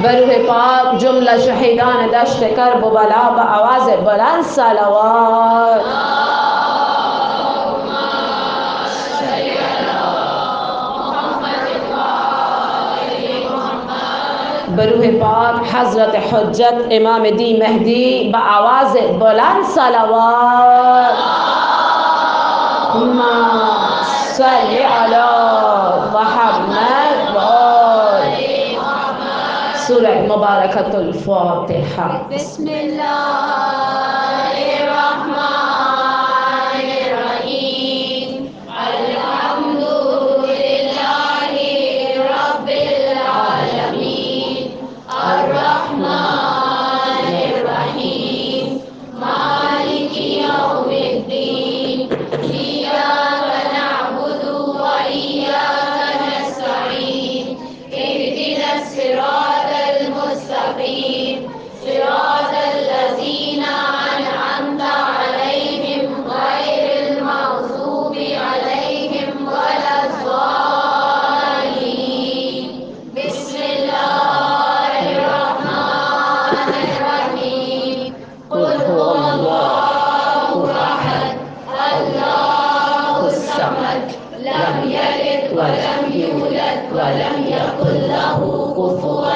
بروح پاک جملہ شہیدان دشت کرب و بلا بآواز بلند صلوات. بروح پاک حضرت حجت امام دی مہدی بآواز بلند صلوات. اللهم صل علی محمد و آل سورہ مبارکۃ الفاتحہ. بسم اللہ الرحمن الرحیم. الحمد للہ رب العالمین الرحمن الرحیم مالک یوم الدین. ایاک نعبد و ایاک نستعین. اهدنا الصراط المستقیم صراط الذین أنعمت عليهم غير المغضوب عليهم ولا الضالين. بسم الله الرحمن الرحيم. قل هو الله أحد الله الصمد لم يلد ولم يولد ولم يكن له كفوا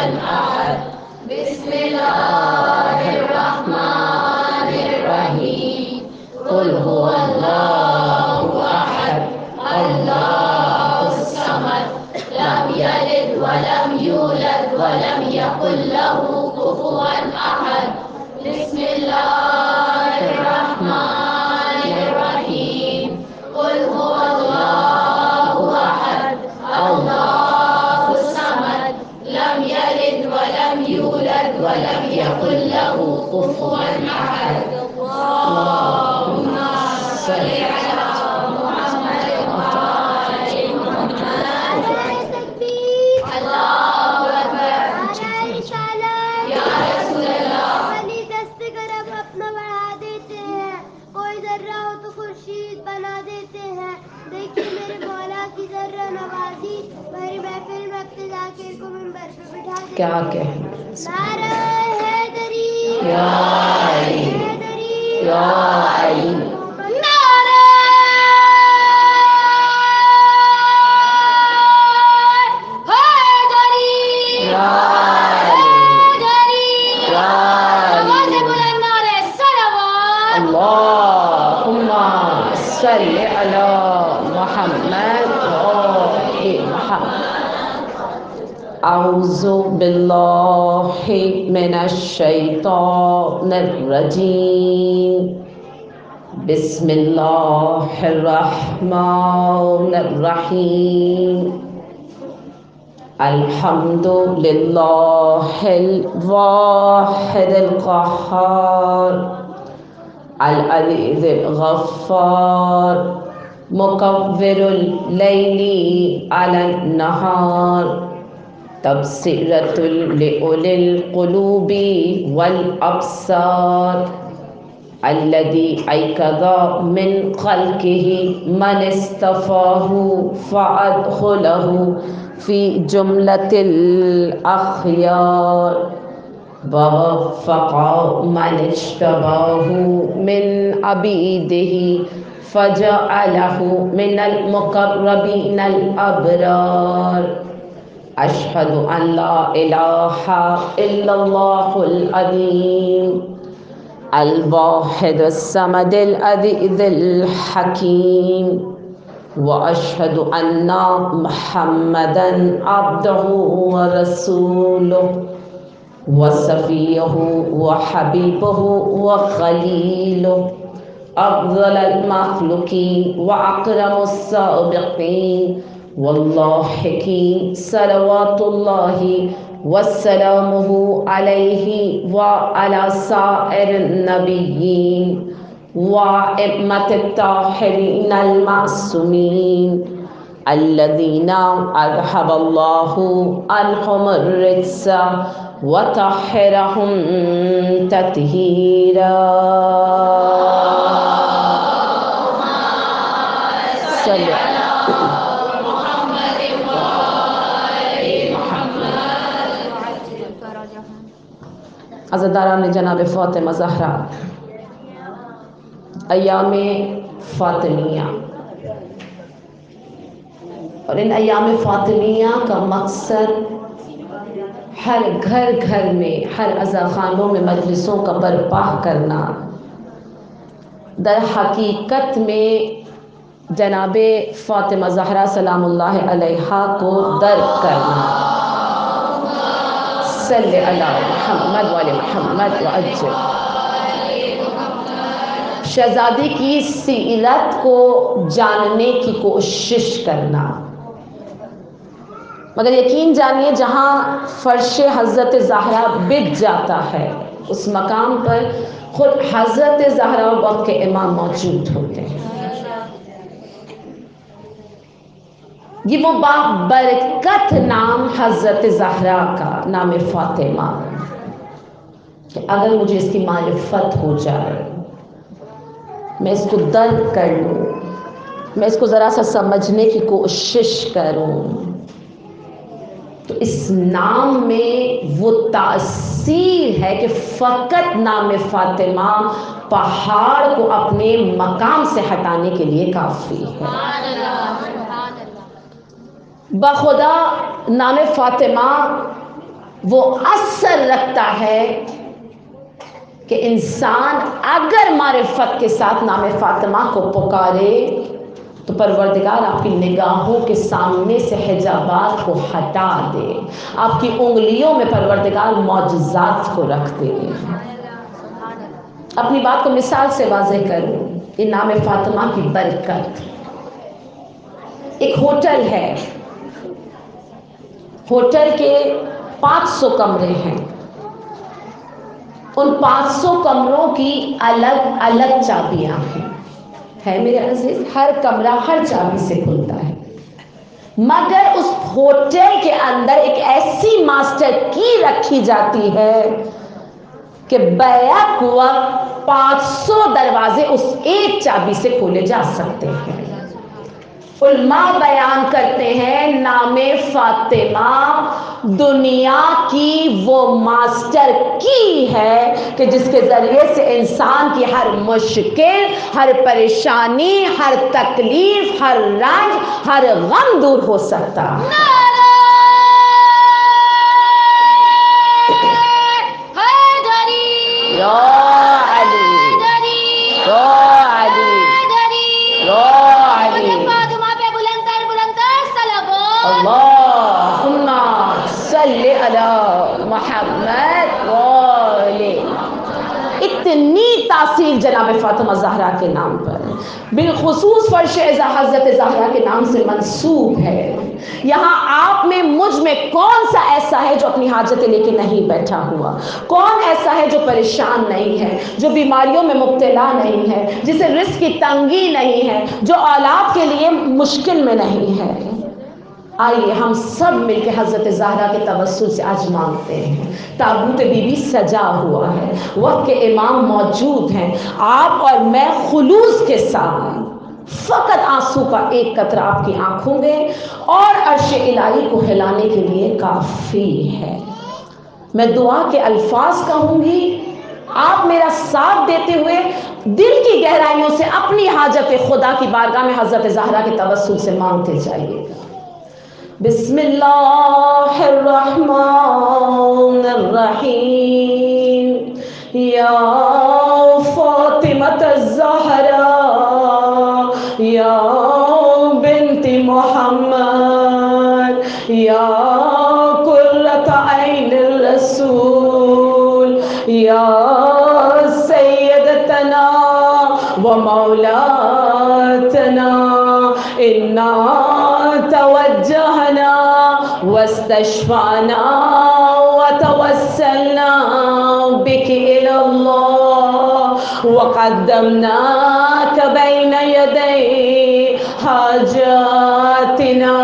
أحد. بسم الله الرحمن الرحيم. قل هو الله أحد الله الصمد لم يلد ولم يولد ولم يكن له كفوا أحد. بسم الله الرحمن الرحيم. قل هو الله أحد الله الصمد لم يلد ولم يولد ولم يكن له كفوا أحد. اللهم صل على محمد وآل محمد. اللہ اکبر. یا رسول اللہ. اپنی دست گرم اپنا بڑھا دیتے ہیں، کوئی ذرہ ہو تو خورشید بنا دیتے ہیں. دیکھیے میرے مولا کی ذرہ نوازی، میری محفل میں اپنے ذاکر کو منبر پہ بٹھا دیتے کیا ہیں. کہیں؟ نعرہ حیدری یا علی حیدری یا علی. نعرہ حیدری یا حیدری. یا آواز علی. بلند نعرہ صلوات. اللهم صل علی محمد و آل محمد. اعوذ باللہ من الشیطان الرجیم. بسم اللہ الرحمن الرحیم. الحمد للہ الواحد القہار العزیز الغفار مکور اللیل علی النہار تبصرۃ لأولی القلوب والابصار الذي أيقظ من خلقه من اصطفاه فأدخله في جملة الأخيار ووفق من اجتباه من عبيده فجعله من المقربين الأبرار. أشهد أن لا إله إلا الله العظيم الواحد الصمد العزيز الحكيم. وأشهد أن محمدا عبده ورسوله وصفيه وحبيبه وخليله أفضل المخلوقين وأكرم السابقين واللاحقين صلوات الله وسلامه عليه وعلى سائر النبيين وأئمة الطاهرين المعصومين الذين أذهب الله عنهم الرجس وطهرهم تطهيرا. صل على محمد وآل محمد. عزاداران جناب فاطمہ زہرا، ایام فاطمیہ، اور ان ایام فاطمیہ کا مقصد ہر گھر گھر میں، ہر عزاخانوں میں مجلسوں کا برپا کرنا، در حقیقت میں جناب فاطمہ زہرا سلام اللہ علیہا کو درک کرنا۔ صلی علی محمد وعلی محمد وعجل۔ شہزادی کی سیرت کو جاننے کی کوشش کرنا، مگر یقین جانیے جہاں فرش حضرت زہرا بچ جاتا ہے اس مقام پر خود حضرت زہرا وقت کے امام موجود ہوتے ہیں۔ یہ وہ بابرکت نام حضرت زہرا کا نام فاطمہ کہ اگر مجھے اس کی معرفت ہو جائے، میں اس کو درک کر لوں، میں اس کو ذرا سا سمجھنے کی کوشش کروں، تو اس نام میں وہ تاثیر ہے کہ فقط نام فاطمہ پہاڑ کو اپنے مقام سے ہٹانے کے لیے کافی ہے۔ بخدا نام فاطمہ وہ اثر رکھتا ہے کہ انسان اگر معرفت کے ساتھ نام فاطمہ کو پکارے تو پروردگار آپ کی نگاہوں کے سامنے سے حجابات کو ہٹا دے، آپ کی انگلیوں میں پروردگار معجزات کو رکھ دے۔ اپنی بات کو مثال سے واضح کروں، یہ نام فاطمہ کی برکت۔ ایک ہوٹل ہے، ہوٹل کے 500 کمرے ہیں، ان 500 کمروں کی الگ الگ چابیاں ہیں، ہے میرے عزیز، ہر کمرہ ہر چابی سے کھلتا ہے، مگر اس ہوٹل کے اندر ایک ایسی ماسٹر کی رکھی جاتی ہے کہ بیک وقت 500 دروازے اس ایک چابی سے کھولے جا سکتے ہیں۔ علماء بیان کرتے ہیں نام فاطمہ دنیا کی وہ ماسٹر کی ہے کہ جس کے ذریعے سے انسان کی ہر مشکل، ہر پریشانی، ہر تکلیف، ہر رنج، ہر غم دور ہو سکتا ہے۔ اللہم صلی علی محمد والے۔ اتنی تاثیر جناب فاطمہ زہرا کے نام پر، بالخصوص فرش حضرت زہرا کے نام سے منسوب ہے۔ یہاں آپ میں مجھ میں کون سا ایسا ہے جو اپنی حاجتیں لے کے نہیں بیٹھا ہوا؟ کون ایسا ہے جو پریشان نہیں ہے، جو بیماریوں میں مبتلا نہیں ہے، جسے رزق کی تنگی نہیں ہے، جو اولاد کے لیے مشکل میں نہیں ہے؟ آئیے ہم سب مل کے حضرت زہرا کے توسل سے آج مانگتے ہیں۔ تابوت بی بی سجا ہوا ہے، وقت کے امام موجود ہیں، آپ اور میں خلوص کے ساتھ فقط آنسو کا ایک قطرہ آپ کی آنکھوں میں اور عرش الہی کو ہلانے کے لیے کافی ہے۔ میں دعا کے الفاظ کہوں گی، آپ میرا ساتھ دیتے ہوئے دل کی گہرائیوں سے اپنی حاجت خدا کی بارگاہ میں حضرت زہرا کے توسل سے مانگتے جائیے گا۔ بسم اللہ الرحمن الرحیم۔ یا فاطمۃ الزہرا یا بنت محمد یا قرۃ عین الرسول یا سیدتنا و مولاتنا، انا توجہنا واستشفعنا وتوسلنا بك إلى الله وقدمناك بين يدي حاجاتنا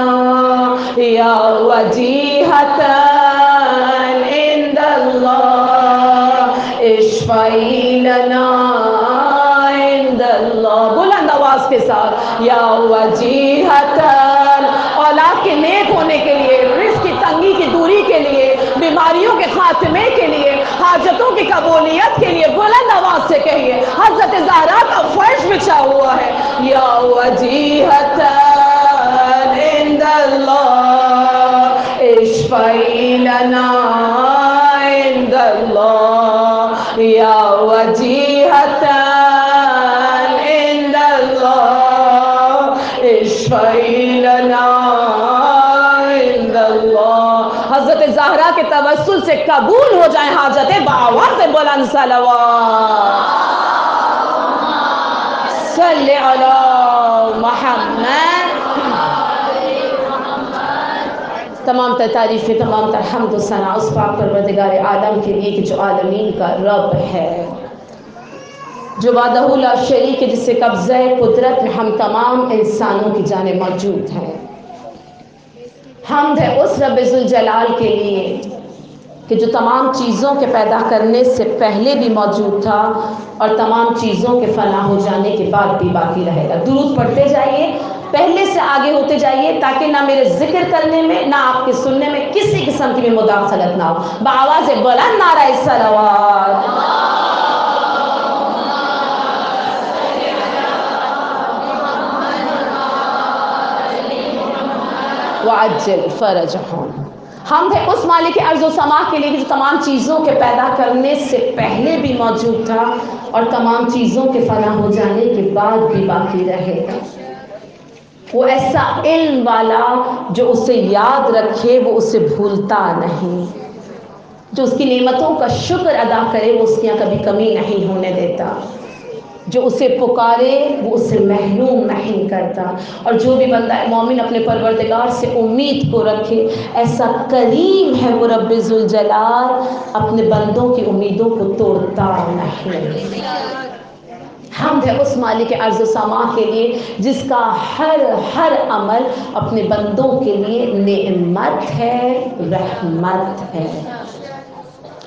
يا وجيهة عند الله اشفعي لنا عند الله۔ بلند آواز کے ساتھ، یا وجیہة، اولاد کے نیک ہونے کے لیے، رزق کی تنگی کی دوری کے لیے، بیماریوں کے خاتمے کے لیے، حاجتوں کی قبولیت کے لیے بلند آواز سے کہیے حضرت زہرا کا فرش بچھا ہوا ہے یا وجیہتن عند اللہ اشفعی لنا عند اللہ یا وجیہتن عند اللہ اشفعی لنا عند اللہ. حضرت زہرا کے توسل سے قبول ہو جائیں حاجتیں بآواز بلند صلوات صلی علی محمد. تمام تر تعریفیں تمام تر حمد و ثنا اس پاک پروردگار عالم کے لیے کہ جو عالمین کا رب ہے، جو وحدہ لا شریک ہے، جس سے قبضہ قدرت میں ہم تمام انسانوں کی جانیں موجود ہیں. حمد ہے اس رب ذوالجلال کے لیے کہ جو تمام چیزوں کے پیدا کرنے سے پہلے بھی موجود تھا اور تمام چیزوں کے فنا ہو جانے کے بعد بھی باقی رہے گا. درود پڑھتے جائیے، پہلے سے آگے ہوتے جائیے تاکہ نہ میرے ذکر کرنے میں نہ آپ کے سننے میں کسی قسم کی بھی مداخلت نہ ہو. بآواز بلند نعرہ صلوات. وعجل فرجہم. حمد ہے اس مالک ارض و سما کے لیے جو تمام چیزوں کے پیدا کرنے سے پہلے بھی موجود تھا اور تمام چیزوں کے فنا ہو جانے کے بعد بھی باقی رہے گا. وہ ایسا علم والا جو اسے یاد رکھے وہ اسے بھولتا نہیں، جو اس کی نعمتوں کا شکر ادا کرے وہ اس کے یہاں کبھی کمی نہیں ہونے دیتا، جو اسے پکارے وہ اسے محروم نہیں کرتا. اور جو بھی بندہ مومن اپنے پروردگار سے امید کو رکھے ایسا کریم ہے وہ رب ذوالجلال، اپنے بندوں کی امیدوں کو توڑتا نہیں. حمد ہے اس مالک ارض و سما کے لیے جس کا ہر عمل اپنے بندوں کے لیے نعمت ہے، رحمت ہے.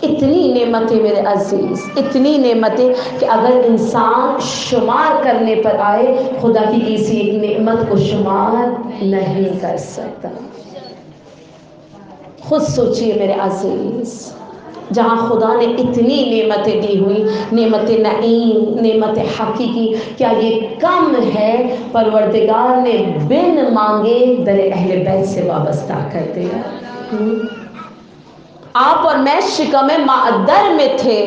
اتنی نعمتیں میرے عزیز، اتنی نعمتیں کہ اگر انسان شمار کرنے پر آئے خدا کی کسی ایک نعمت کو شمار نہیں کر سکتا. خود سوچئے میرے عزیز، جہاں خدا نے اتنی نعمتیں دی ہوئی، نعمت نعیم، نعمت حقیقی، کیا یہ کم ہے؟ پروردگار نے بن مانگے در اہل بیت سے وابستہ کر دیا. آپ اور میں شکم معدر میں تھے،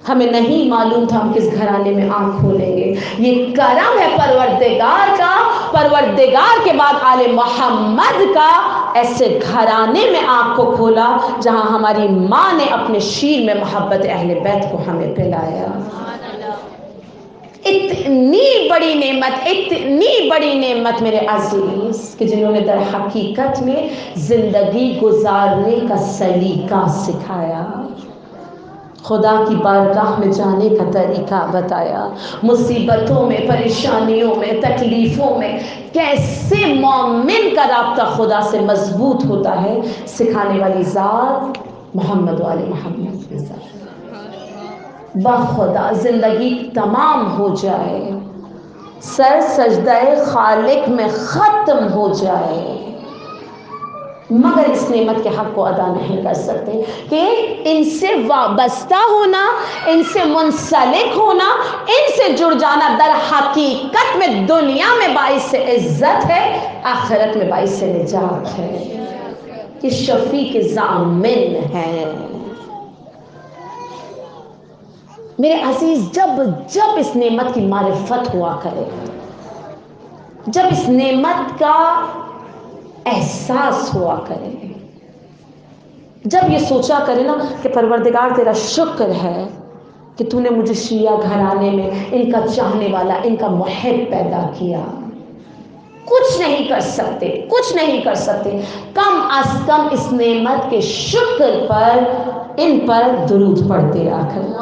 ہمیں نہیں معلوم تھا ہم کس گھرانے میں آنکھ کھولیں گے. یہ کرم ہے پروردگار کا، پروردگار کے بعد آل محمد کا، ایسے گھرانے میں آنکھ کو کھولا جہاں ہماری ماں نے اپنے شیر میں محبت اہل بیت کو ہمیں پلایا. اتنی بڑی نعمت، اتنی بڑی نعمت میرے عزیز کہ جنہوں نے در حقیقت میں زندگی گزارنے کا سلیقہ سکھایا، خدا کی بارگاہ میں جانے کا طریقہ بتایا، مصیبتوں میں، پریشانیوں میں، تکلیفوں میں کیسے مومن کا رابطہ خدا سے مضبوط ہوتا ہے سکھانے والی ذات محمد والے محمد کی ذات. بخدا زندگی تمام ہو جائے، سر سجدہ خالق میں ختم ہو جائے، مگر اس نعمت کے حق کو ادا نہیں کر سکتے کہ ان سے وابستہ ہونا، ان سے منسلک ہونا، ان سے جڑ جانا در حقیقت میں دنیا میں باعث عزت ہے، آخرت میں باعث نجات ہے. کہ شفیع کے ضامن ہیں. میرے عزیز جب اس نعمت کی معرفت ہوا کرے، جب اس نعمت کا احساس ہوا کرے، جب یہ سوچا کرے نا کہ پروردگار تیرا شکر ہے کہ تو نے مجھے شیعہ گھرانے میں ان کا چاہنے والا، ان کا محب پیدا کیا. کچھ نہیں کر سکتے، کچھ نہیں کر سکتے، کم از کم اس نعمت کے شکر پر ان پر درود پڑھتے آ کر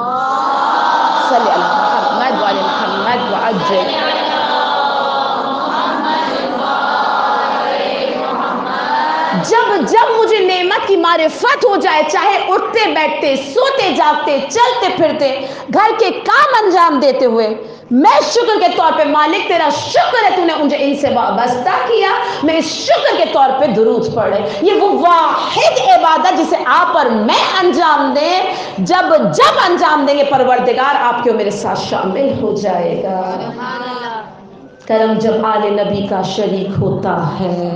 صلی اللہ محمد وعلی محمد وعجل. جب مجھے نعمت کی معرفت ہو جائے، چاہے اٹھتے بیٹھتے، سوتے جاگتے، چلتے پھرتے، گھر کے کام انجام دیتے ہوئے میں شکر کے طور پہ مالک تیرا شکر ہے تو نے مجھے ان سے وابستہ کیا، میں اس شکر کے طور پہ درود پڑھے۔ یہ وہ واحد عبادت جسے آپ اور میں انجام دیں، جب انجام دیں گے پروردگار آپ کے میرے ساتھ شامل ہو جائے گا۔ کرم جب آل نبی کا شریک ہوتا ہے،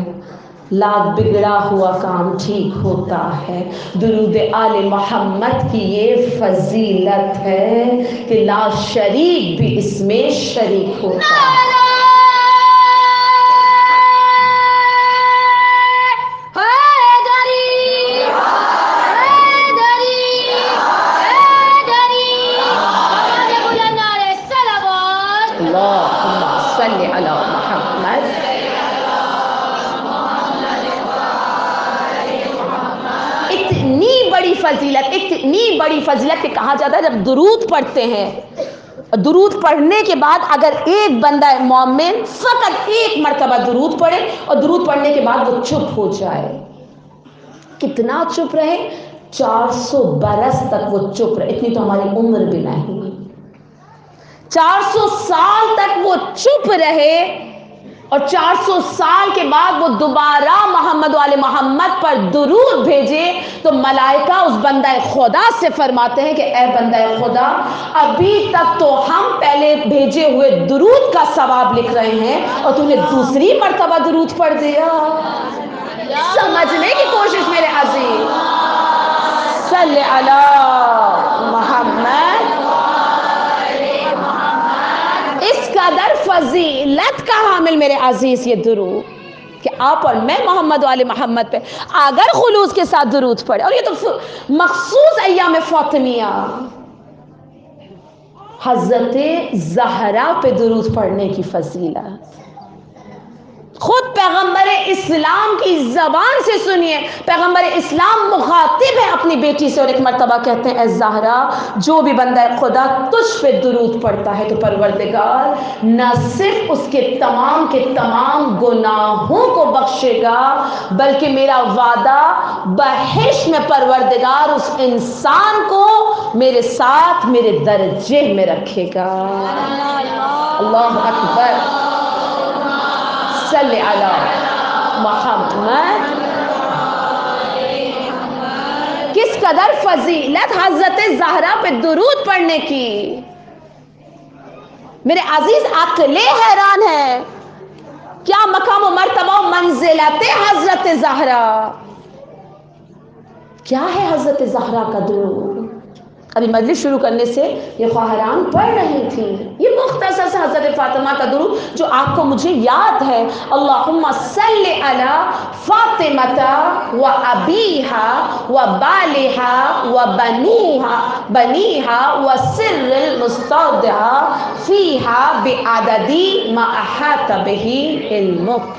لاکھ بگڑا ہوا کام ٹھیک ہوتا ہے۔ درود آل محمد کی یہ فضیلت ہے کہ لا شریک بھی اس میں شریک ہوتا ہے۔ اللہم صلی علی محمد۔ اتنی بڑی فضیلت کہ کہا جاتا ہے جب درود پڑھتے ہیں، درود پڑھنے کے بعد اگر ایک بندہ مومن فقط ایک مرتبہ درود پڑھے اور درود پڑھنے کے بعد وہ چپ ہو جائے، کتنا چپ رہے؟ 400 برس تک وہ چپ رہے۔ اتنی تو ہماری عمر بھی نہیں، 400 سال تک وہ چپ رہے، اور 400 سال کے بعد وہ دوبارہ محمد والے محمد پر درود بھیجے تو ملائکہ اس بندہ خدا سے فرماتے ہیں کہ اے بندہ خدا، ابھی تک تو ہم پہلے بھیجے ہوئے درود کا ثواب لکھ رہے ہیں اور تو نے دوسری مرتبہ درود پڑھ دیا۔ سمجھنے کی کوشش میرے عزیز، صلی علی محمد۔ اس قدر فضیلت کا حامل میرے عزیز یہ درود کہ آپ اور میں محمد والے محمد پہ اگر خلوص کے ساتھ درود پڑھے، اور یہ تو مخصوص ایام فاطمیہ، حضرت زہرا پہ درود پڑھنے کی فضیلت خود پیغمبر اسلام کی زبان سے سنیے۔ پیغمبر اسلام مخاطب ہے اپنی بیٹی سے اور ایک مرتبہ کہتے ہیں اے زہرا، جو بھی بندہ خدا تجھ پہ درود پڑھتا ہے تو پروردگار نہ صرف اس کے تمام گناہوں کو بخشے گا، بلکہ میرا وعدہ بہشت میں پروردگار اس انسان کو میرے ساتھ میرے درجے میں رکھے گا۔ اللہ اکبر، صلی علی محمد۔ کس قدر فضیلت حضرت زہرا پہ درود پڑھنے کی، میرے عزیز عقلیں حیران ہے۔ کیا مقام و مرتبہ و منزلت حضرت زہرا، کیا ہے حضرت زہرا کا درود؟ ابھی مجلس شروع کرنے سے یہ خواہران پڑھ رہی تھی، یہ مختصر سے حضرت فاطمہ کا درود جو آپ کو مجھے یاد ہے۔ اللہم صلی علی فاطمہ و ابیہا و بالہا و بنیہا و سر المستودع فیہا بعدد ما احاط بہ علمک۔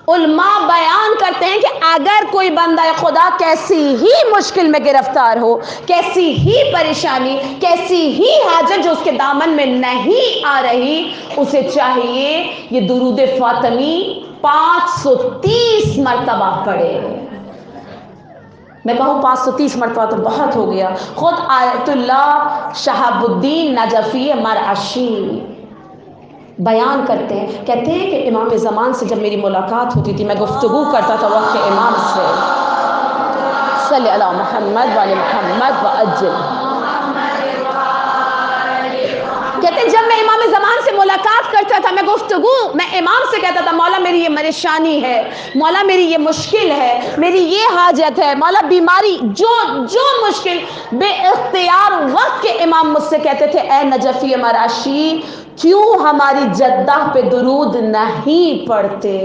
علماء بیان کرتے ہیں کہ اگر کوئی بندہ خدا کیسی ہی مشکل میں گرفتار ہو، کیسی ہی پریشانی، کیسی ہی حاجت جو اس کے دامن میں نہیں آ رہی، اسے چاہیے یہ درود فاطمی 530 مرتبہ پڑھے۔ میں کہوں 530 مرتبہ تو بہت ہو گیا۔ خود آیت اللہ شہاب الدین نجفی مرعشی بیان کرتے ہیں، کہتے ہیں کہ امام زمان سے جب میری ملاقات ہوتی تھی میں گفتگو کرتا تھا وقت امام سے، صلی علی محمد وعلی محمد وعجل۔ کہتے ہیں جب میں امام زمان سے ملاقات کرتا تھا میں امام سے کہتا تھا مولا میری یہ پریشانی ہے، مولا میری یہ مشکل ہے، میری یہ حاجت ہے، مولا بیماری، جو مشکل بے اختیار وقت کے امام مجھ سے کہتے تھے اے نجفی مرعشی کیوں ہماری جدہ پہ درود نہیں پڑھتے،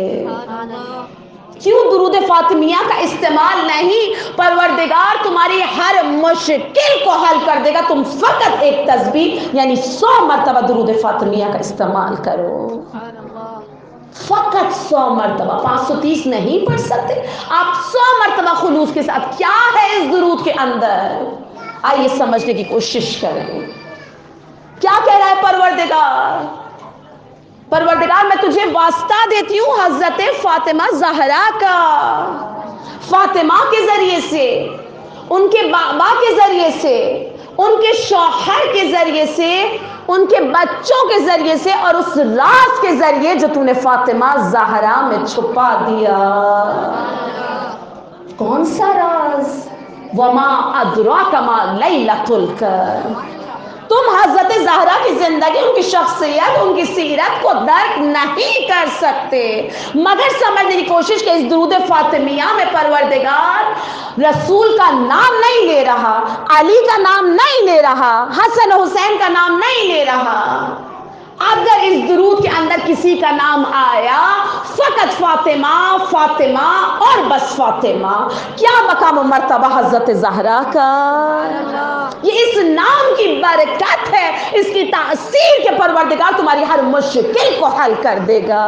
کیوں درود فاطمیہ کا استعمال نہیں؟ پروردگار تمہاری ہر مشکل کو حل کر دے گا، تم فقط ایک تسبیح یعنی 100 مرتبہ درود فاطمیہ کا استعمال کرو، فقط 100 مرتبہ، 530 نہیں پڑھ سکتے آپ، 100 مرتبہ خلوص کے ساتھ۔ کیا ہے اس درود کے اندر؟ آئیے سمجھنے کی کوشش کریں۔ کیا کہہ رہا ہے پروردگار میں تجھے واسطہ دیتی ہوں حضرت فاطمہ زہرا کا، فاطمہ کے ذریعے سے، ان کے بابا کے ذریعے سے، ان کے شوہر کے ذریعے سے، ان کے بچوں کے ذریعے سے، اور اس راز کے ذریعے جو تو نے فاطمہ زہرا میں چھپا دیا۔ کون سا راز؟ وما ادراک ما لیلۃ القدر۔ تم حضرت زہرا کی زندگی، ان کی شخصیت، ان کی سیرت کو درک نہیں کر سکتے، مگر سمجھنے کی کوشش کہ اس درود فاطمیہ میں پروردگار رسول کا نام نہیں لے رہا، علی کا نام نہیں لے رہا، حسن حسین کا نام نہیں لے رہا۔ اگر اس درود کے اندر کسی کا نام آیا، فقط فاطمہ فاطمہ اور بس فاطمہ، کیا مقام و مرتبہ حضرت زہرا کا! یہ اس نام کی برکت ہے، اس کی تاثیر کے پروردگار تمہاری ہر مشکل کو حل کر دے گا۔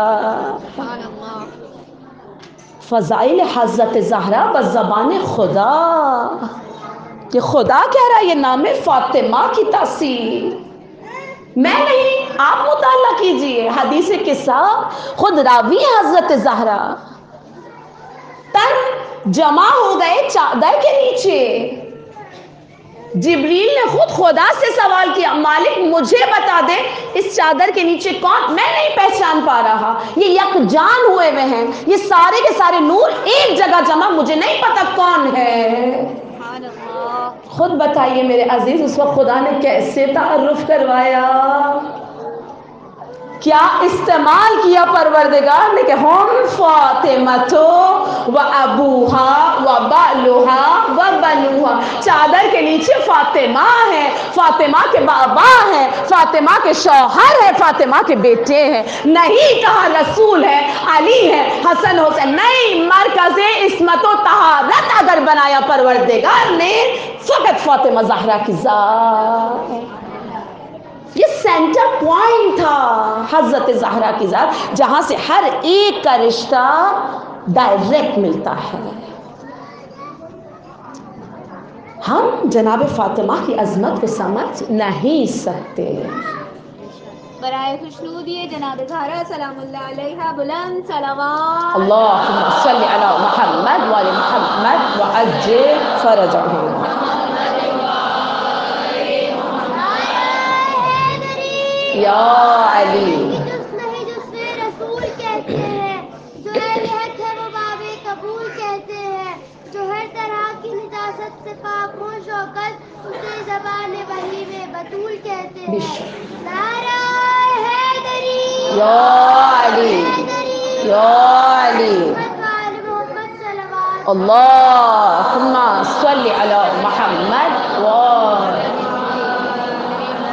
فضائل حضرت زہرا بزبان خدا، کہ خدا کہہ رہا ہے یہ نام فاطمہ کی تاثیر میں نہیں، آپ مطالعہ کیجئے حدیث قصہ، خود راوی حضرت زہرا تن جمع ہو گئے چادر کے نیچے، جبریل نے خود خدا سے سوال کیا، مالک مجھے بتا دے اس چادر کے نیچے کون؟ میں نہیں پہچان پا رہا، یہ یکجان ہوئے ہوئے ہیں، یہ سارے کے سارے نور ایک جگہ جمع، مجھے نہیں پتا کون ہے۔ خود بتائیے میرے عزیز، اس وقت خدا نے کیسے تعارف کروایا، کیا استعمال کیا پروردگار نے کہ ہم فاطمہ و ابوہا و بالوہا و بنوہا، چادر کے نیچے فاطمہ ہے، فاطمہ کے بابا ہیں، فاطمہ کے شوہر ہیں، فاطمہ کے بیٹے ہیں، نہیں کہا رسول ہے، علی ہے، حسن حسین نہیں، مرکز عصمت و طہارت اگر بنایا پروردگار نے، فقط فاطمہ زہرا کی ذات، یہ سینٹر پوائنٹ تھا حضرت زہرا کی ذات، جہاں سے ہر ایک کا رشتہ ڈائریکٹ ملتا ہے۔ ہم جناب فاطمہ کی عظمت کو سمجھ نہیں سکتے۔ برائے خوشنودی جناب زہرا سلام اللہ علیہا بلند صلوات۔ اللہم صلی علی محمد و علی محمد وعجل فرجہم۔ یا علی جس میں رسول کہتے ہیں، جو اہل حق ہے وہ باب قبول کہتے ہیں، جو ہر طرح کی نجاست سے پاک و شوکت، اسے زبان وحی میں بطول کہتے ہیں۔ نعرہ حیدری، یا علی، یا علی، محمد صلوات۔ اللہم صلی علی محمد و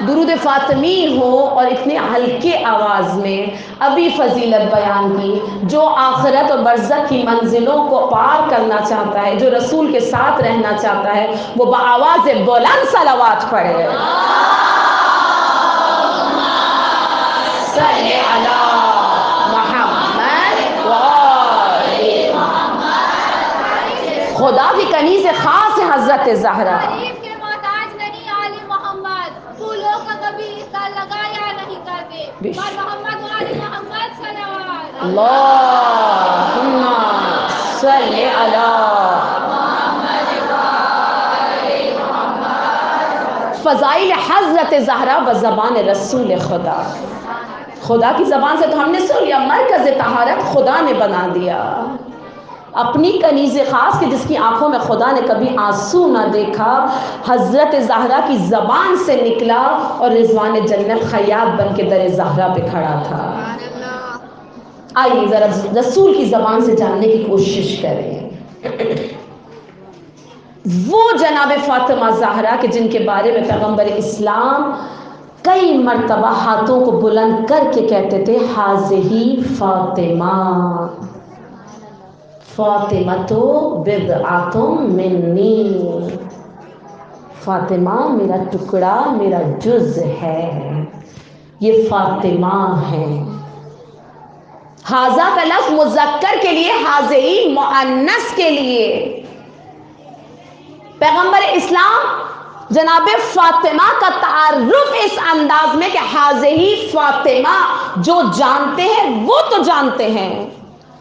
درود فاطمی ہو، اور اتنے ہلکے آواز میں ابھی فضیلت بیان کی، جو آخرت اور برزخ کی منزلوں کو پار کرنا چاہتا ہے، جو رسول کے ساتھ رہنا چاہتا ہے، وہ بآواز بلند صلوات پڑھے۔ صلی علی محمد و آل محمد۔ خدا کی کنیز خاص ہے حضرت زہرا، محمد والی محمد صلوات۔ اللہم صلی علی فضائل حضرت زہرا بزبان رسول خدا، خدا کی زبان سے تو ہم نے سن لیا، مرکز طہارت خدا نے بنا دیا، اپنی کنیز خاص کے جس کی آنکھوں میں خدا نے کبھی آنسو نہ دیکھا، حضرت زہرا کی زبان سے نکلا، اور رضوان جنت خیاط بن کے در زہرا پہ کھڑا تھا۔ آئیے ذرا رسول کی زبان سے جاننے کی کوشش کریں، وہ جناب فاطمہ زہرا کہ جن کے بارے میں پیغمبر اسلام کئی مرتبہ ہاتھوں کو بلند کر کے کہتے تھے، حاذہی فاطمہ، فاطمہ تو بضعۃ منی، فاطمہ میرا ٹکڑا، میرا جز ہے، یہ فاطمہ ہے۔ حاذہ کا لفظ مذکر کے لیے، حاذہی مؤنث کے لیے۔ پیغمبر اسلام جناب فاطمہ کا تعارف اس انداز میں کہ حاذہی فاطمہ، جو جانتے ہیں وہ تو جانتے ہیں،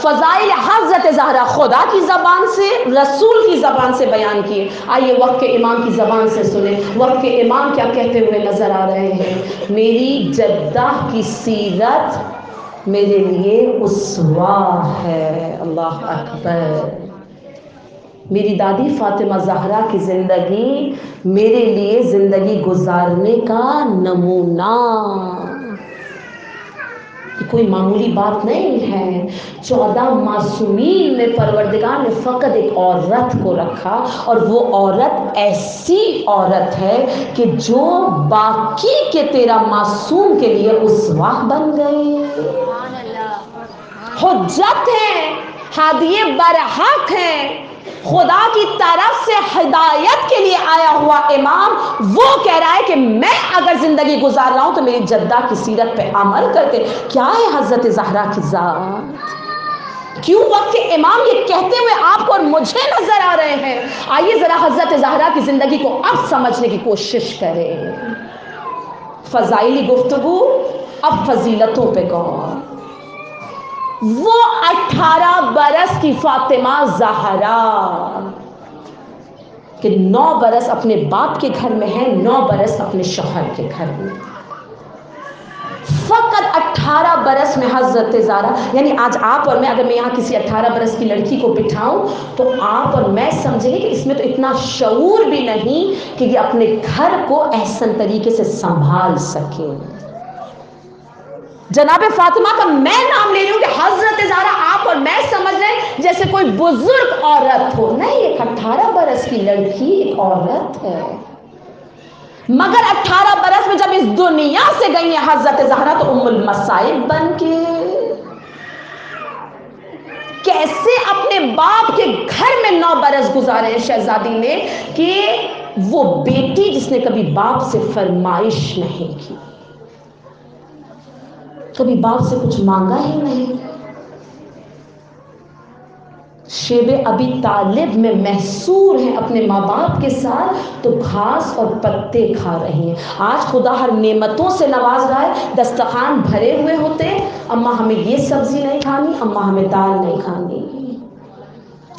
فضائل حضرت زہرا خدا کی زبان سے، رسول کی زبان سے بیان کیے. آئیے وقت کے امام کی زبان سے سنیں وقت کے امام کیا کہتے ہوئے نظر آ رہے ہیں. میری جدہ کی سیرت میرے لیے اسوہ ہے. اللہ اکبر. میری دادی فاطمہ زہرا کی زندگی میرے لیے زندگی گزارنے کا نمونہ. کوئی معمولی بات نہیں ہے. 14 معصومین میں پروردگار نے فقط ایک عورت کو رکھا، اور وہ عورت ایسی عورت ہے کہ جو باقی کے 13 معصوم کے لیے اسوہ بن گئی. حجت ہیں، ہادی برحق ہیں، خدا کی طرف سے ہدایت کے لیے آیا ہوا امام. وہ کہہ رہا ہے کہ میں اگر زندگی گزار رہا ہوں تو میری جدہ کی سیرت پہ عمل کرتے. کیا ہے حضرت زہرا کی ذات؟ کیوں وقت کے امام یہ کہتے ہوئے آپ کو اور مجھے نظر آ رہے ہیں؟ آئیے ذرا حضرت زہرا کی زندگی کو اب سمجھنے کی کوشش کریں. فضائلی گفتگو، اب فضیلتوں پہ غور. وہ 18 برس کی فاطمہ زہرا کہ 9 برس اپنے باپ کے گھر میں ہے، 9 برس اپنے شوہر کے گھر میں. فقط 18 برس میں حضرت زہرا، یعنی آج آپ اور میں اگر میں یہاں کسی 18 برس کی لڑکی کو بٹھاؤں تو آپ اور میں سمجھیں گے کہ اس میں تو اتنا شعور بھی نہیں کہ یہ اپنے گھر کو احسن طریقے سے سنبھال سکے. جناب فاطمہ کا میں نام لے رہی ہوں کہ حضرت زہرا آپ اور میں سمجھ رہے ہیں جیسے کوئی بزرگ عورت ہو. نہیں، ایک 18 برس کی لڑکی ایک عورت ہے. مگر 18 برس میں جب اس دنیا سے گئی ہے حضرت زہرا تو ام المصائب بن کے کیسے اپنے باپ کے گھر میں 9 برس گزارے ہیں شہزادی نے، کہ وہ بیٹی جس نے کبھی باپ سے فرمائش نہیں کی، کبھی باپ سے کچھ مانگا ہی نہیں. شیب ابی طالب میں محصور ہیں اپنے ماں باپ کے ساتھ تو گھاس اور پتے کھا رہی ہیں. آج خدا ہر نعمتوں سے نواز رہا ہے، دسترخوان بھرے ہوئے ہوتے، اماں ہمیں یہ سبزی نہیں کھانی، اماں ہمیں دال نہیں کھانی.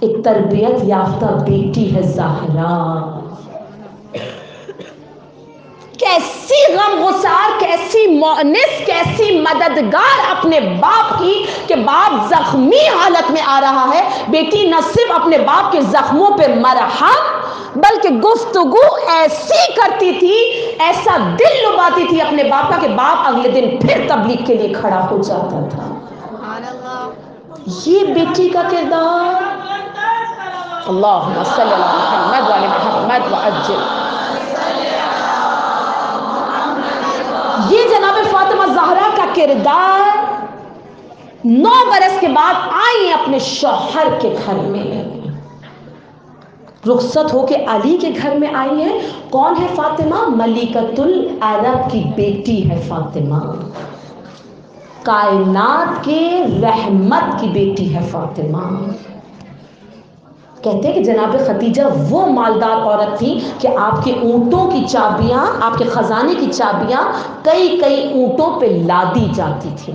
ایک تربیت یافتہ بیٹی ہے زہرا. کیسی غم گسار، کیسی مؤنس، کیسی مددگار اپنے باپ کی کہ باپ زخمی حالت میں آ رہا ہے. بیٹی نہ صرف اپنے باپ کے زخموں پہ مرہم بلکہ گفتگو ایسی کرتی تھی، ایسا دل لباتی تھی اپنے باپ کا کہ باپ اگلے دن پھر تبلیغ کے لیے کھڑا ہو جاتا تھا. یہ بیٹی کا کردار. اللہم صلی علی محمد وعلی محمد وعجل. یہ جناب فاطمہ زہرا کا کردار 9 برس کے بعد آئی اپنے شوہر کے گھر میں، رخصت ہو کے علی کے گھر میں آئی ہے. کون ہے فاطمہ؟ ملکۃ العرب کی بیٹی ہے فاطمہ. کائنات کے رحمت کی بیٹی ہے فاطمہ. کہتے ہیں کہ جناب خدیجہ وہ مالدار عورت تھی کہ آپ کے اونٹوں کی چابیاں، آپ کے خزانے کی چابیاں کئی اونٹوں پہ لادی جاتی تھی.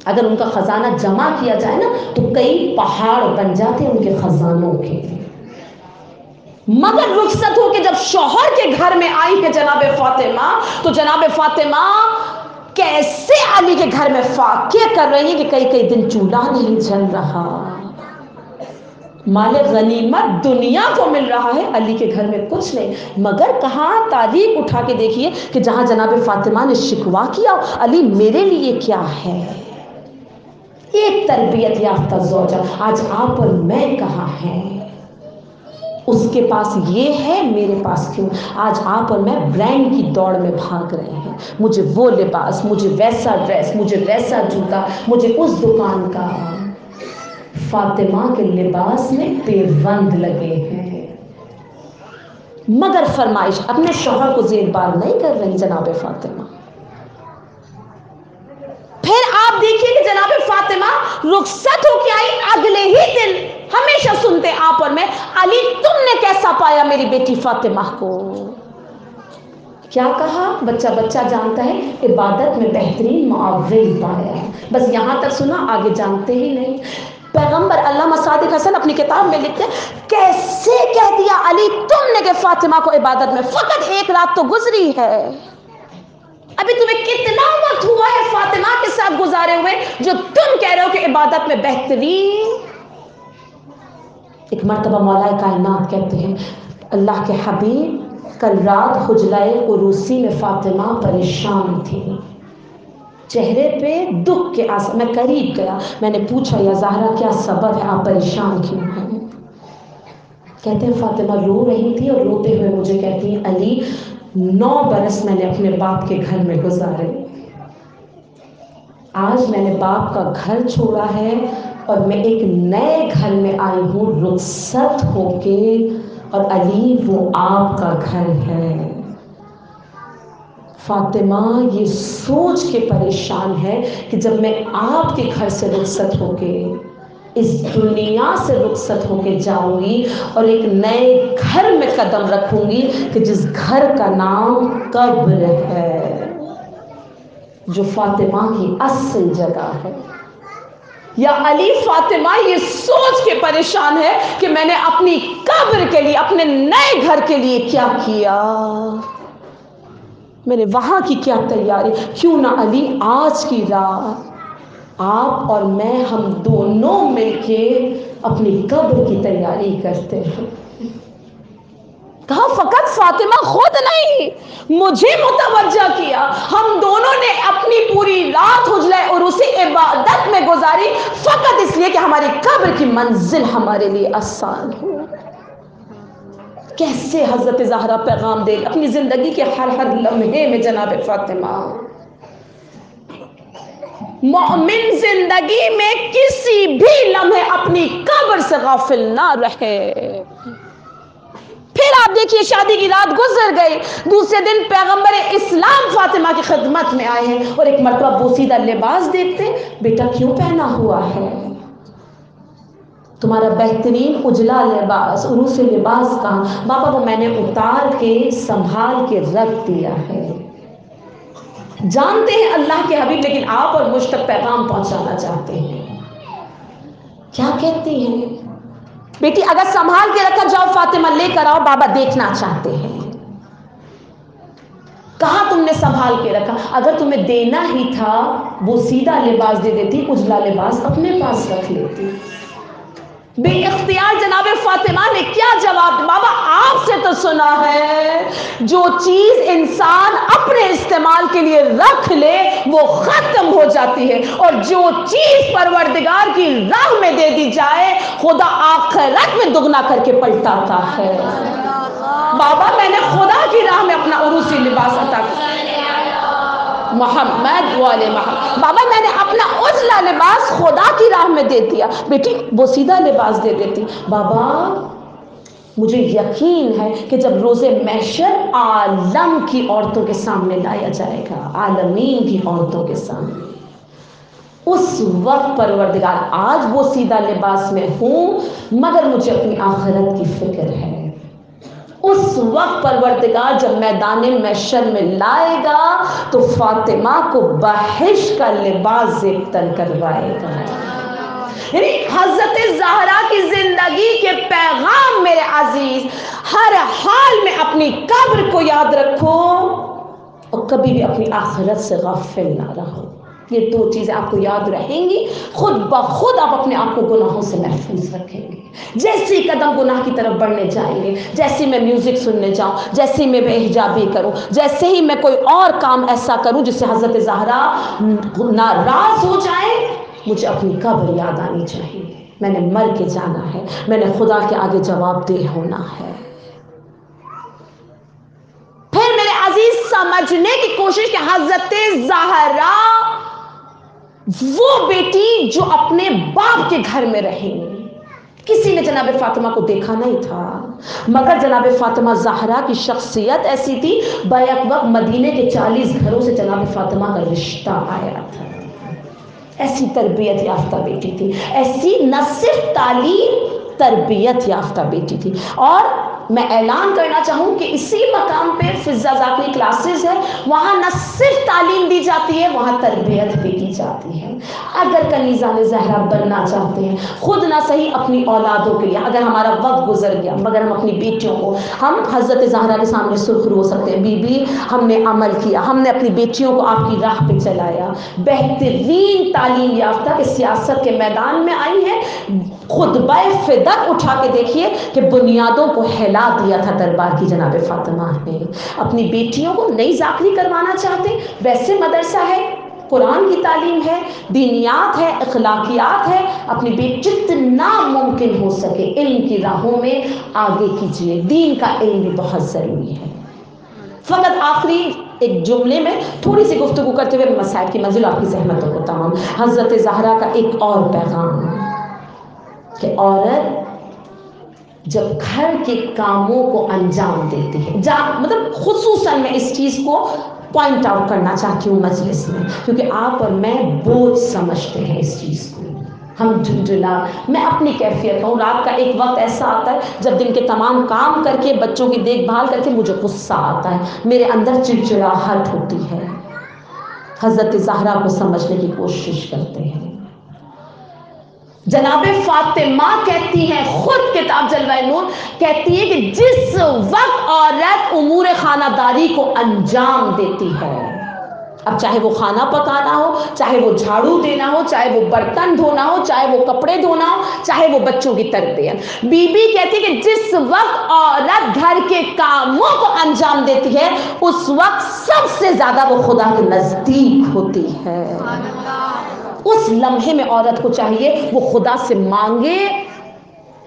اگر ان کا خزانہ جمع کیا جائے نا تو کئی پہاڑ بن جاتے ان کے خزانوں کے. مگر رخصت ہو کے جب شوہر کے گھر میں آئی ہے جناب فاطمہ تو جناب فاطمہ کیسے علی کے گھر میں فاقے کر رہی ہیں کہ کئی دن چولہا نہیں جل رہا. مال غنیمت دنیا کو مل رہا ہے، علی کے گھر میں کچھ نہیں. مگر کہاں تاریخ اٹھا کے دیکھیے کہ جہاں جناب فاطمہ نے شکوا کیا، علی میرے لیے کیا ہے. ایک تربیت یافتہ زوجہ. آج آپ اور میں کہاں ہیں؟ اس کے پاس یہ ہے، میرے پاس کیوں؟ آج آپ اور میں برانڈ کی دوڑ میں بھاگ رہے ہیں. مجھے وہ لباس، مجھے ویسا ڈریس، مجھے ویسا جوتا، مجھے اس دکان کا. فاطمہ کے لباس میں پیوند لگے ہیں، مگر فرمائش اپنے شوہر کو زیر بار نہیں کر رہی جناب فاطمہ. پھر آپ دیکھیے کہ جناب فاطمہ رخصت ہو کے آئی، اگلے ہی دن ہمیشہ سنتے آپ اور میں، علی تم نے کیسا پایا میری بیٹی فاطمہ کو؟ کیا کہا؟ بچہ بچہ جانتا ہے، عبادت میں بہترین معاون پایا ہے. بس یہاں تک سنا، آگے جانتے ہی نہیں. پیغمبر علامہ صادق حسن اپنی کتاب میں لکھتے ہیں کیسے کہہ دیا علی تم نے کہ فاطمہ کو عبادت میں فقط 1 رات تو گزری ہے، ابھی تمہیں کتنا وقت ہوا ہے فاطمہ کے ساتھ گزارے ہوئے جو تم کہہ رہے ہو کہ عبادت میں بہترین. ایک مرتبہ مولا کائنات کہتے ہیں اللہ کے حبیب کل رات حجرہ عروسی میں فاطمہ پریشان تھی، چہرے پہ دکھ کے آثار. میں قریب گیا، میں نے پوچھا یا زہرا کیا سبب ہے، آپ پریشان کیوں ہیں؟ کہتے ہیں فاطمہ رو رہی تھی اور روتے ہوئے مجھے کہتی ہیں علی 9 برس میں نے اپنے باپ کے گھر میں گزارے، آج میں نے باپ کا گھر چھوڑا ہے اور میں ایک نئے گھر میں آئی ہوں رخصت ہو کے، اور علی وہ آپ کا گھر ہے. فاطمہ یہ سوچ کے پریشان ہے کہ جب میں آپ کے گھر سے رخصت ہو کے اس دنیا سے رخصت ہو کے جاؤں گی اور ایک نئے گھر میں قدم رکھوں گی کہ جس گھر کا نام قبر ہے، جو فاطمہ کی اصل جگہ ہے. یا علی فاطمہ یہ سوچ کے پریشان ہے کہ میں نے اپنی قبر کے لیے، اپنے نئے گھر کے لیے کیا کیا، میں نے وہاں کی کیا تیاری. کیوں نہ علی آج کی رات آپ اور میں ہم دونوں مل کے اپنی قبر کی تیاری کرتے ہیں. کہا فقط فاطمہ خود نہیں، مجھے متوجہ کیا، ہم دونوں نے اپنی پوری رات حجرہ عروسی عبادت میں گزاری فقط اس لیے کہ ہماری قبر کی منزل ہمارے لیے آسان ہو. کیسے حضرت زہرا پیغام دے اپنی زندگی کے ہر لمحے میں جناب فاطمہ. مومن زندگی میں کسی بھی لمحے اپنی قبر سے غافل نہ رہے. پھر آپ دیکھیے شادی کی رات گزر گئی، دوسرے دن پیغمبر اسلام فاطمہ کی خدمت میں آئے ہیں اور ایک مرتبہ بوسیدہ لباس دیکھتے، بیٹا کیوں پہنا ہوا ہے؟ تمہارا بہترین اجلا لباس، عروس لباس کہاں؟ بابا وہ میں نے اتار کے سنبھال کے رکھ دیا ہے. جانتے ہیں اللہ کے حبیب لیکن آپ اور مجھ تک پیغام پہنچانا چاہتے ہیں. کیا کہتی ہیں بیٹی؟ اگر سنبھال کے رکھا جاؤ فاطمہ لے کر آؤ، بابا دیکھنا چاہتے ہیں. کہاں تم نے سنبھال کے رکھا؟ اگر تمہیں دینا ہی تھا وہ سیدھا لباس دے دیتی، اجلا لباس اپنے پاس رکھ لیتی. بے اختیار جناب فاطمہ نے کیا جواب؟ بابا آپ سے تو سنا ہے جو چیز انسان اپنے استعمال کے لیے رکھ لے وہ ختم ہو جاتی ہے، اور جو چیز پروردگار کی راہ میں دے دی جائے خدا آخرت میں دگنا کر کے پلٹاتا ہے. بابا میں نے خدا کی راہ میں اپنا عروسی لباس عطا کیا محمد والے محمد. بابا میں نے اپنا اجلا لباس خدا کی راہ میں دے دیا، بیٹی وہ سیدھا لباس دے دیتی. بابا مجھے یقین ہے کہ جب روز محشر عالم کی عورتوں کے سامنے لایا جائے گا، عالمین کی عورتوں کے سامنے، اس وقت پروردگار آج وہ سیدھا لباس میں ہوں مگر مجھے اپنی آخرت کی فکر ہے. اس وقت پروردگار جب میدان محشر میں لائے گا تو فاطمہ کو بہشت کا لباس زیبتن کروائے گا. یعنی حضرت زہرا کی زندگی کے پیغام میرے عزیز، ہر حال میں اپنی قبر کو یاد رکھو اور کبھی بھی اپنی آخرت سے غافل نہ رہو. یہ 2 چیزیں آپ کو یاد رہیں گی، خود بخود آپ اپنے آپ کو گناہوں سے محفوظ رکھیں گے. جیسے ہی قدم گناہ کی طرف بڑھنے جائیں گے، جیسے میں میوزک سننے جاؤں، جیسے میں بے حجابی کروں، جیسے ہی میں کوئی اور کام ایسا کروں جس سے حضرت زہرا ناراض ہو جائے، مجھے اپنی قبر یاد آنی چاہیے. میں نے مر کے جانا ہے، میں نے خدا کے آگے جواب دہ ہونا ہے. پھر میرے عزیز سمجھنے کی کوشش کہ حضرت زہرا وہ بیٹی جو اپنے باپ کے گھر میں رہی، کسی نے جناب فاطمہ کو دیکھا نہیں تھا مگر جناب فاطمہ زہرا کی شخصیت ایسی تھی، بیک وقت مدینے کے 40 گھروں سے جناب فاطمہ کا رشتہ آیا تھا. ایسی تربیت یافتہ بیٹی تھی، ایسی نہ صرف تعلیم تربیت یافتہ بیٹی تھی. اور میں اعلان کرنا چاہوں کہ اسی مقام پہ فضا ذاکری کلاسز ہے، وہاں نہ صرف تعلیم دی جاتی ہے، وہاں تربیت بھی کی جاتی ہے۔ اگر کنیزان زہرا بننا چاہتے ہیں، خود نہ صحیح اپنی اولادوں کے لیے، اگر ہمارا وقت گزر گیا مگر ہم اپنی بیٹیوں کو، ہم حضرت زہرا کے سامنے سرخرو ہو سکتے ہیں، بی بی ہم نے عمل کیا، ہم نے اپنی بیٹیوں کو آپ کی راہ پہ چلایا، بہترین تعلیم یافتہ اس سیاست کے میدان میں آئی ہیں۔ خطبہ فدق اٹھا کے دیکھیے کہ بنیادوں کو ہلا دیا تھا دربار کی جناب فاطمہ نے۔ اپنی بیٹیوں کو نئی ذاکری کروانا چاہتے، ویسے مدرسہ ہے، قرآن کی تعلیم ہے، دینیات ہے، اخلاقیات ہے، اپنی بیٹی جتنا ممکن ہو سکے علم کی راہوں میں آگے کیجیے۔ دین کا علم بھی بہت ضروری ہے۔ فقط آخری ایک جملے میں تھوڑی سی گفتگو کرتے ہوئے مسائل کی منزل آپ کی زحمتوں کو تمام۔ حضرت زہرا کا ایک اور پیغام کہ عورت جب گھر کے کاموں کو انجام دیتی ہے، مطلب خصوصاً میں اس چیز کو پوائنٹ آؤٹ کرنا چاہتی ہوں مجلس میں، کیونکہ آپ اور میں بوجھ سمجھتے ہیں اس چیز کو، ہم جھنجھلا، میں اپنی کیفیت ہوں، رات کا ایک وقت ایسا آتا ہے جب دن کے تمام کام کر کے بچوں کی دیکھ بھال کر کے مجھے غصہ آتا ہے، میرے اندر چڑچڑاہٹ ہوتی ہے۔ حضرت زہرا کو سمجھنے کی کوشش کرتے ہیں۔ جناب فاطمہ کہتی ہیں، خود کتاب جلوہ نور کہتی ہے کہ جس وقت عورت امور خانہ داری کو انجام دیتی ہے، اب چاہے وہ کھانا پکانا ہو، چاہے وہ جھاڑو دینا ہو، چاہے وہ برتن دھونا ہو، چاہے وہ کپڑے دھونا ہو، چاہے وہ بچوں کی تربیت، بی بی کہتی ہے کہ جس وقت عورت گھر کے کاموں کو انجام دیتی ہے اس وقت سب سے زیادہ وہ خدا کے نزدیک ہوتی ہے۔ اس لمحے میں عورت کو چاہیے وہ خدا سے مانگے،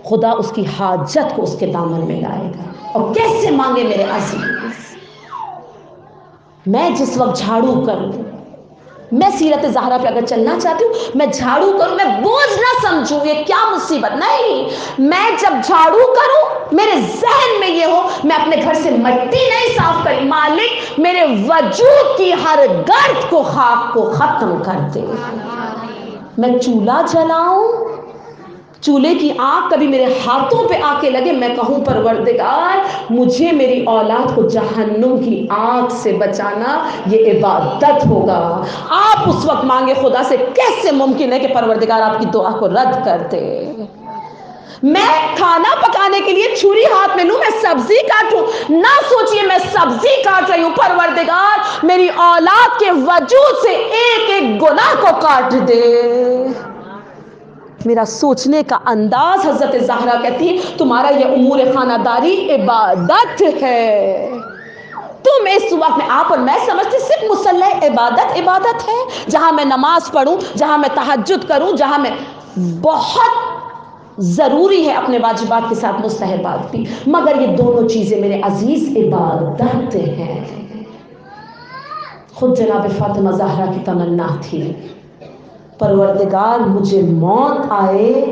خدا اس کی حاجت کو اس کے دامن میں لائے گا۔ اور کیسے مانگے میرے عزیز؟ میں جس وقت جھاڑو کروں، میں سیرت زہرا پہ اگر چلنا چاہتی ہوں، میں جھاڑو کروں، میں بوجھ نہ سمجھوں یہ کیا مصیبت، نہیں، میں جب جھاڑو کروں میرے ذہن میں یہ ہو میں اپنے گھر سے مٹی نہیں صاف کری، مالک میرے وجود کی ہر گرد کو خاک کو ختم کر دے۔ میں چولہا جلاؤں، چولہے کی آگ کبھی میرے ہاتھوں پہ آ کے لگے، میں کہوں پروردگار مجھے میری اولاد کو جہنم کی آگ سے بچانا، یہ عبادت ہوگا۔ آپ اس وقت مانگے خدا سے، کیسے ممکن ہے کہ پروردگار آپ کی دعا کو رد کر دے؟ میں کھانا پکانے کے لیے چھری ہاتھ میں لوں، میں سبزی کاٹوں، نہ سوچئے میں سبزی کاٹ رہی ہوں، پروردگار میری اولاد کے وجود سے ایک ایک گناہ کو کاٹ دے۔ میرا سوچنے کا انداز، حضرت زہرا کہتی ہے تمہارا یہ امور خانہ داری عبادت ہے۔ تم اس وقت میں، آپ اور میں سمجھتے صرف مصلی عبادت ہے، جہاں میں نماز پڑھوں، جہاں میں تہجد کروں، جہاں میں بہت ضروری ہے اپنے واجبات کے ساتھ مستحبات بھی، مگر یہ دونوں چیزیں میرے عزیز عبادت ہیں۔ خود جناب فاطمہ زہرا کی تمنا تھی پروردگار مجھے موت آئے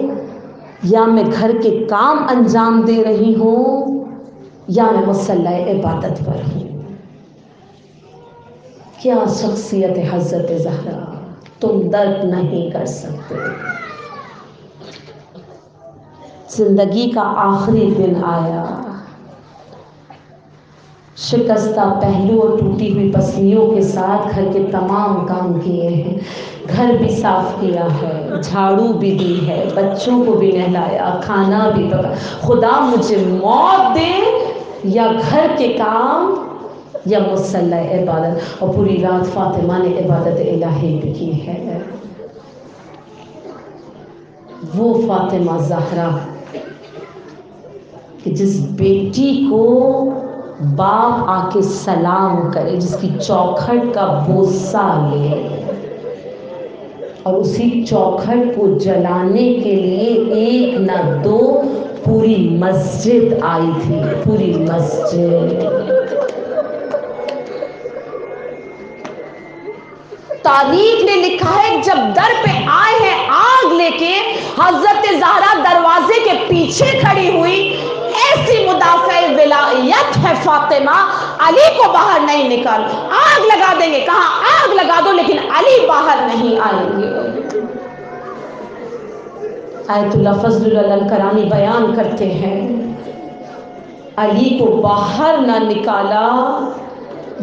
یا میں گھر کے کام انجام دے رہی ہوں یا میں مصلی عبادت پر ہوں۔ کیا شخصیت حضرت زہرا، تم درک نہیں کر سکتے۔ زندگی کا آخری دن آیا، شکستہ پہلو اور ٹوٹی ہوئی پسلیوں کے ساتھ گھر کے تمام کام کیے ہیں، گھر بھی صاف کیا ہے، جھاڑو بھی دی ہے، بچوں کو بھی نہلایا، کھانا بھی پکا۔ خدا مجھے موت دے یا گھر کے کام یا مصلی عبادت، اور پوری رات فاطمہ نے عبادت الہی بھی کی ہے۔ وہ فاطمہ زہرا کہ جس بیٹی کو باپ آ کے سلام کرے، جس کی چوکھٹ کا بوسہ لے، اور اسی چوکھٹ کو جلانے کے لیے ایک نہ دو پوری مسجد آئی تھی، پوری مسجد۔ تاریخ نے لکھا ہے جب در پہ آئے ہیں آگ لے کے، حضرت زہرا دروازے کے پیچھے کھڑی ہوئی، ایسی مدافع ولایت ہے فاطمہ، علی کو باہر نہیں نکال، آگ لگا دیں گے، کہاں آگ لگا دو لیکن علی باہر نہیں آئیں گے۔ آیت اللہ فضل اللہ الکرانی بیان کرتے ہیں علی کو باہر نہ نکالا،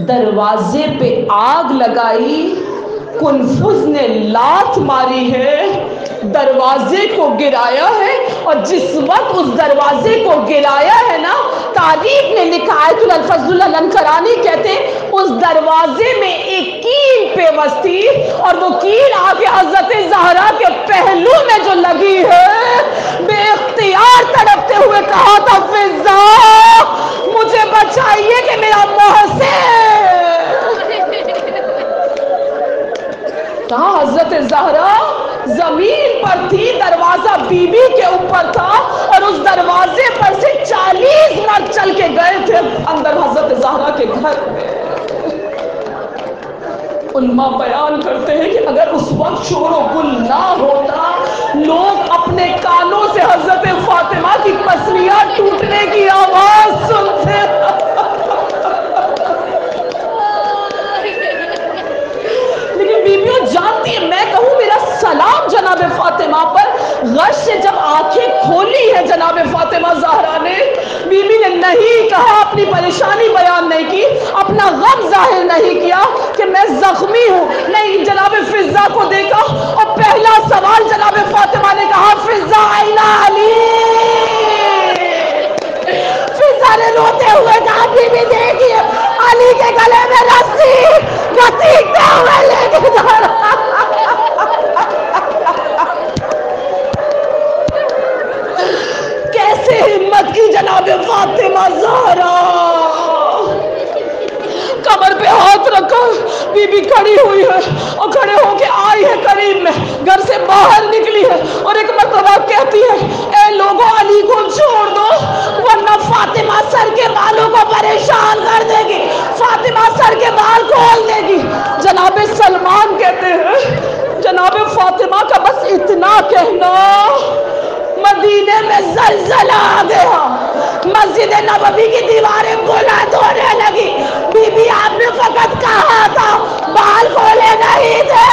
دروازے پہ آگ لگائی، کنفذ نے لات ماری ہے، دروازے کو گرایا ہے، اور جس وقت اس دروازے کو گرایا ہے نا، تاریخ نے لکھا ہے، الفضل الانکرانی کہتے ہیں اس دروازے میں ایک کیل پیوست تھی، اور وہ کیل آ کے حضرت زہرا کے پہلو میں جو لگی ہے، بے اختیار تڑپتے ہوئے کہا تھا فضا مجھے بچائیے کہ میرا محسن، کہاں حضرت زہرا زمین پر تھی، دروازہ بی بی کے اوپر تھا، اور اس دروازے پر سے 40 مرد چل کے گئے تھے اندر حضرت زہرا کے گھر میں۔ علماء بیان کرتے ہیں کہ اگر اس وقت شور و گل نہ ہوتا، لوگ اپنے کانوں سے حضرت فاطمہ کی پسلیاں ٹوٹنے کی آواز سنتے، لیکن بیویوں جانتی ہیں، میں کہوں میرا سلام جناب فاطمہ پر، غش سے جب آنکھیں کھولی ہے جناب فاطمہ زہرا نے، بی بی نے نہیں کہا، اپنی پریشانی بیان نہیں کی، اپنا غم ظاہر نہیں کیا کہ میں زخمی ہوں، نہیں، جناب فضا کو دیکھا، اور پہلا سوال جناب فاطمہ نے کہا فضا آئین علی، فضا نے روتے ہوئے کہا بی بی دیکھیے علی کے گلے میں رسی گھسیٹتے ہوئے لے کے جا رہا، کیسے ہمت کی جناب فاطمہ زہرا، کمر پہ ہاتھ رکھا، بی بی کھڑی ہوئی ہے، اور کھڑے ہو کے آئی ہے قریب میں، گھر سے باہر نکلی ہے، اور ایک مرتبہ کہتی ہے اے لوگوں علی کو چھوڑ دو ورنہ فاطمہ سر کے بالوں کو پریشان کر دے گی، فاطمہ سر کے بال کھول دے گی۔ جناب سلمان کہتے ہیں جناب فاطمہ کا بس اتنا کہنا، مدینے میں زلزلہ آ گیا، مسجد نبوی کی دیواریں بلند ہونے لگی، بی بی آپ نے فقط کہا تھا بال کھولے نہیں تھے،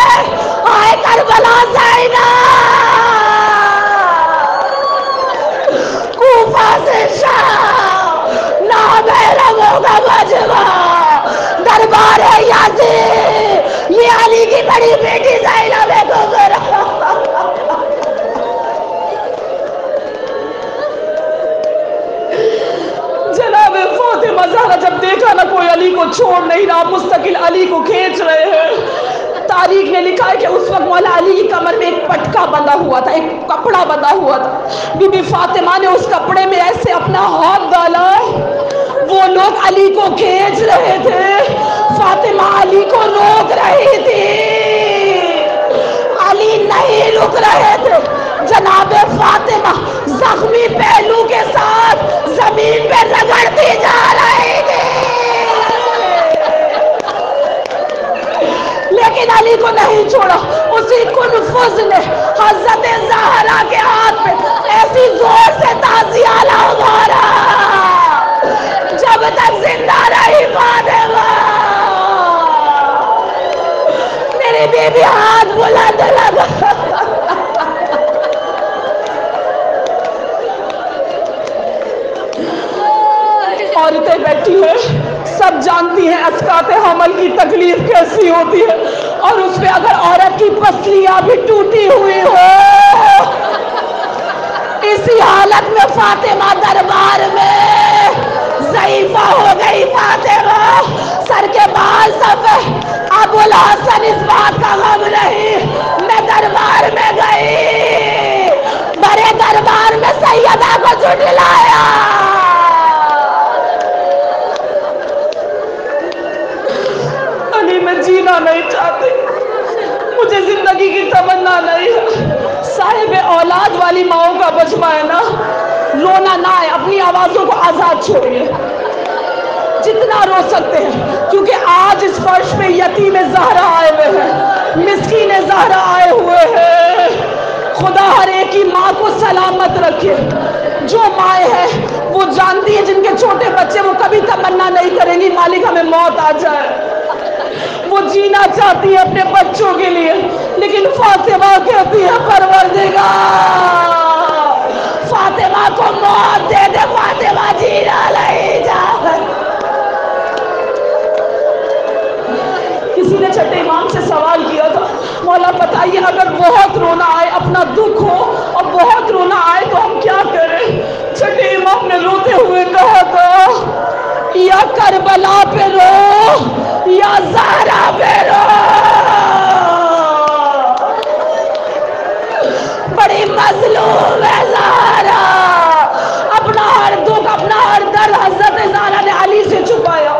آئے کربلا زینب، کوفہ سے شام، نامحرموں کا مجمع، دربار یزید، یہ علی کی بڑی بیٹی زینب کبریٰ۔ جناب فاطمہ زہرا جب دیکھا نا کوئی علی کو چھوڑ نہیں رہا، مستقل علی کو کھینچ رہے ہیں، تاریخ نے لکھا ہے کہ اس وقت مولا علی کی کمر میں ایک پٹکا بندھا ہوا تھا، ایک کپڑا بندھا ہوا تھا، بی بی فاطمہ نے اس کپڑے میں ایسے اپنا ہاتھ ڈالا، وہ لوگ علی کو کھینچ رہے تھے، فاطمہ علی کو روک رہی تھی، علی نہیں رک رہے تھے، جناب فاطمہ زخمی پہلو کے ساتھ زمین پہ رگڑتی جا رہی تھی، لیکن علی کو نہیں چھوڑا، اسی کنفذ نے حضرت زہرا کے ہاتھ پہ ایسی زور سے تعزیہ مارا، جب تک زندہ رہی فاطمہ، میری بیوی ہاتھ بلند لگا، عورتیں بیٹھی ہیں، سب جانتی ہیں اسقاط حمل کی تکلیف کیسی ہوتی ہے، اور اس پہ اگر عورت کی پسلیاں بھی ٹوٹی ہوئی ہو، اسی حالت میں فاطمہ دربار میں ضعیفہ ہو گئی، فاطمہ سر کے بال سفید، ابو الحسن اس بات کا غم نہیں، میں دربار میں گئی، بڑے دربار میں سیدہ کو جھٹلایا، میں جینا نہیں چاہتی، مجھے زندگی کی تمنا نہیں ہے، صاحب اولاد والی ماؤں کا بچما ہے نا، رونا نہ ہے، اپنی آوازوں کو آزاد چھوڑیے، جتنا رو سکتے ہیں، کیونکہ آج اس فرش پہ یتیم زہرا آئے ہوئے ہیں، مسکین زہرا آئے ہوئے ہیں، خدا ہر ایک کی ماں کو سلامت رکھے، جو مائیں ہیں وہ جانتی ہیں، جن کے چھوٹے بچے وہ کبھی تمنا نہیں کریں گی مالک ہمیں موت آ جائے، وہ جینا چاہتی ہے اپنے بچوں کے لیے، لیکن فاطمہ کہتی ہے پروردگار فاطمہ کو موت دے دے، فاطمہ جینا نہیں زیادہ دکھ ہو اور بہت رونا آئے تو ہم کیا کریں؟ چھٹے امام نے روتے ہوئے کہا تھا یا کربلا پہ رو یا زہرا پہ رو، بڑی مظلوم ہے زہرا، اپنا ہر دکھ اپنا ہر درد حضرت زہرا نے علی سے چھپایا۔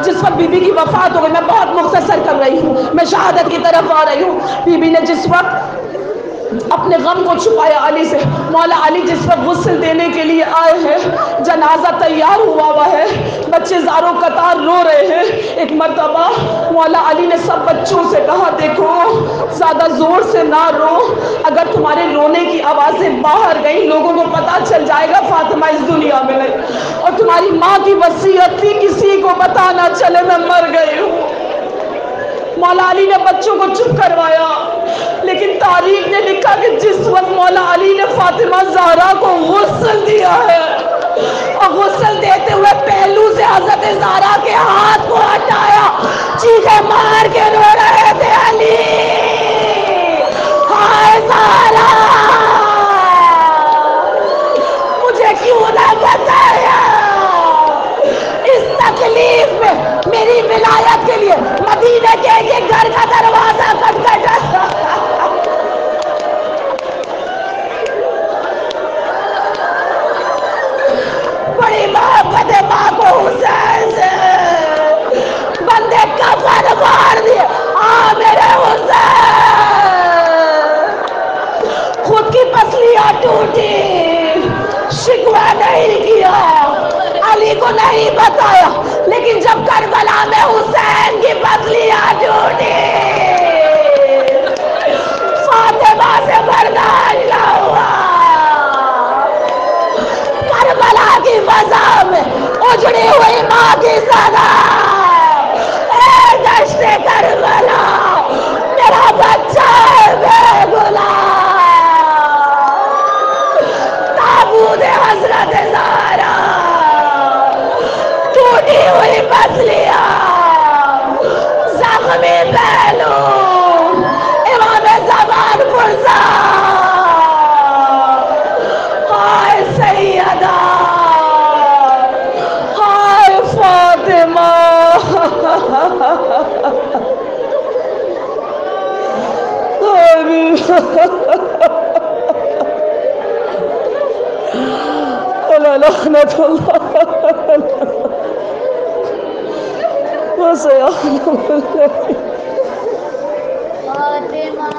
جس وقت بی بی کی وفات ہو گئی، میں بہت مختصر کر رہی ہوں، میں شہادت کی طرف آ رہی ہوں، بی بی نے جس وقت اپنے غم کو چھپایا علی سے، مولا علی جس وقت غسل دینے کے لیے آئے ہیں، جنازہ تیار ہوا ہے، بچے زاروں قطار رو رہے ہیں، ایک مرتبہ مولا علی نے سب بچوں سے کہا دیکھو زیادہ زور سے نہ رو، اگر تمہارے رونے کی آوازیں باہر گئیں لوگوں کو پتا چل جائے گا فاطمہ اس دنیا میں نہیں، اور تمہاری ماں کی وصیت تھی کسی کو پتا نہ چلے میں مر گئی ہوں۔ مولا علی نے بچوں کو چپ کروایا، لیکن تاریخ نے لکھا کہ جس وقت مولا علی نے فاطمہ زہرا کو غسل دیا ہے اور غسل دیتے ہوئے پہلو سے حضرت زہرا کے ہاتھ کو ہٹایا، چیخیں مار کے رو رہے تھے علی ہائے زہرا مجھے کیوں نہ بتایا، اس تکلیف میں میری ولایت کے لیے مدینے کے ایک گھر کا دروازہ کھٹکھٹا، بڑی محبت ہے ماں کو حسین سے، بندے کفن مار دیے آ میرے حسین، خود کی پسلیاں ٹوٹی، شکوہ نہیں کیا، علی کو نہیں بتایا، لیکن جب کربلا میں حسین کی پسلیاں ٹوٹی فاطمہ سے برداشت نہ ہوا، کربلا کی فضا میں اجڑی ہوئی ماں کی صدا، اے دشت کربلا میرا بچہ ہے بے گناہ، تابوت حضرت زہرا ٹوٹی ہوئی پسلیاں، زخمی پہلو، امام زمان پرزا، ہائے سیدہ ہائے فاطمہ، لعنت اللہ فاطمہ